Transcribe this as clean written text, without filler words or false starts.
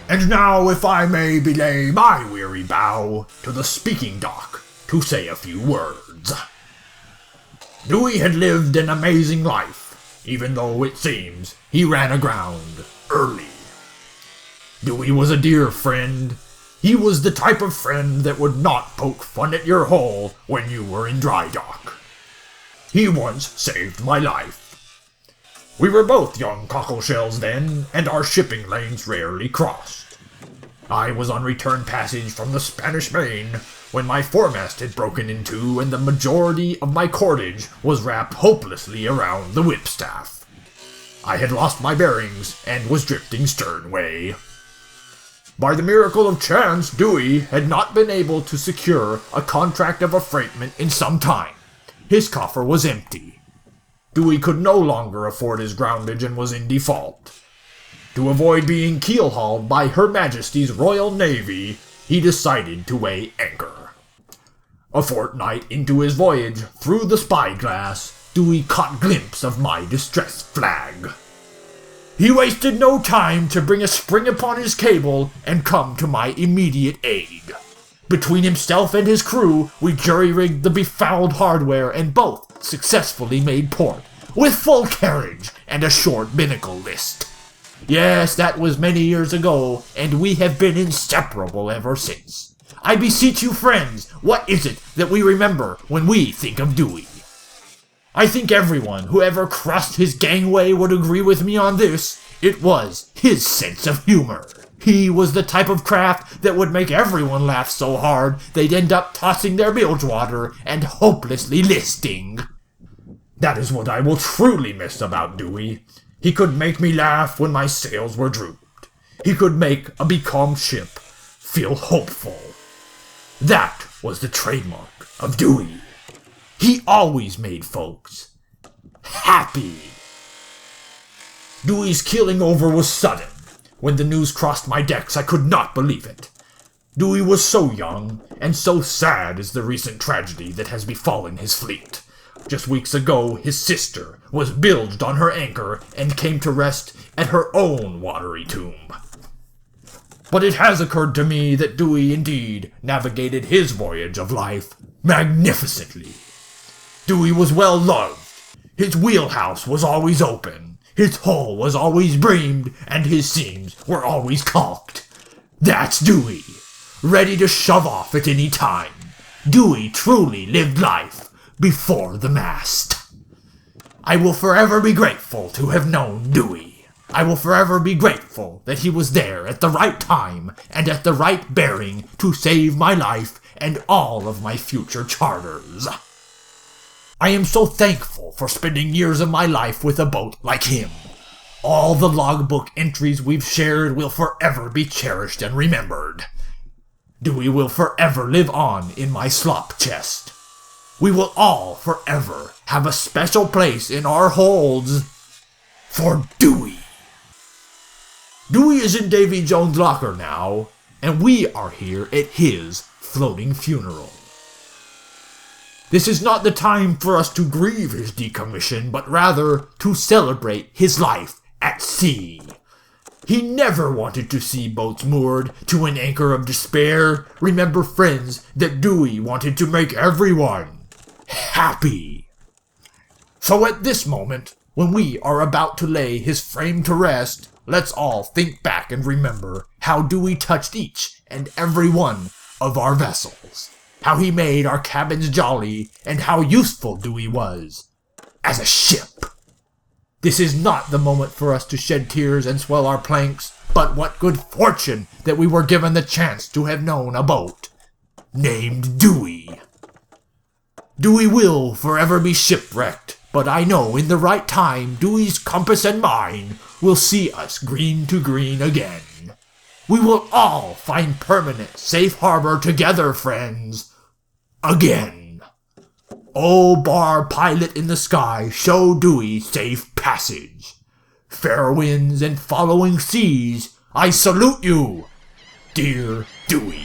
And now, if I may belay my weary bow to the speaking dock to say a few words. Dooey had lived an amazing life, even though it seems he ran aground early. Dooey was a dear friend. He was the type of friend that would not poke fun at your hole when you were in dry dock. He once saved my life. We were both young cockleshells then, and our shipping lanes rarely crossed. I was on return passage from the Spanish Main when my foremast had broken in two and the majority of my cordage was wrapped hopelessly around the whipstaff. I had lost my bearings and was drifting sternway. By the miracle of chance, Dooey had not been able to secure a contract of affreightment in some time. His coffer was empty. Dooey could no longer afford his groundage and was in default. To avoid being keel-hauled by Her Majesty's Royal Navy, he decided to weigh anchor. A fortnight into his voyage, through the spyglass, Dooey caught glimpse of my distress flag. He wasted no time to bring a spring upon his cable and come to my immediate aid. Between himself and his crew, we jury-rigged the befouled hardware and both successfully made port, with full carriage and a short binnacle list. Yes, that was many years ago, and we have been inseparable ever since. I beseech you, friends, what is it that we remember when we think of Dooey? I think everyone who ever crossed his gangway would agree with me on this. It was his sense of humor. He was the type of craft that would make everyone laugh so hard they'd end up tossing their bilge water and hopelessly listing. That is what I will truly miss about Dooey. He could make me laugh when my sails were drooped. He could make a becalmed ship feel hopeful. That was the trademark of Dooey. He always made folks happy. Dooey's keeling over was sudden. When the news crossed my decks, I could not believe it. Dooey was so young, and so sad is the recent tragedy that has befallen his fleet. Just weeks ago, his sister was bilged on her anchor and came to rest at her own watery tomb. But it has occurred to me that Dooey indeed navigated his voyage of life magnificently. Dooey was well loved. His wheelhouse was always open. His hull was always breamed, and his seams were always caulked. That's Dooey, ready to shove off at any time. Dooey truly lived life before the mast. I will forever be grateful to have known Dooey. I will forever be grateful that he was there at the right time and at the right bearing to save my life and all of my future charters. I am so thankful for spending years of my life with a boat like him. All the logbook entries we've shared will forever be cherished and remembered. Dooey will forever live on in my slop chest. We will all forever have a special place in our holds for Dooey. Dooey is in Davy Jones' locker now, and we are here at his floating funeral. This is not the time for us to grieve his decommission, but rather to celebrate his life at sea. He never wanted to see boats moored to an anchor of despair. Remember, friends, that Dooey wanted to make everyone happy. So at this moment, when we are about to lay his frame to rest, let's all think back and remember how Dooey touched each and every one of our vessels. How he made our cabins jolly, and how useful Dooey was as a ship. This is not the moment for us to shed tears and swell our planks, but what good fortune that we were given the chance to have known a boat named Dooey. Dooey will forever be shipwrecked, but I know in the right time Dooey's compass and mine will see us green to green again. We will all find permanent safe harbor together, friends. Again. Oh, bar pilot in the sky, show Dooey safe passage. Fair winds and following seas, I salute you, dear Dooey.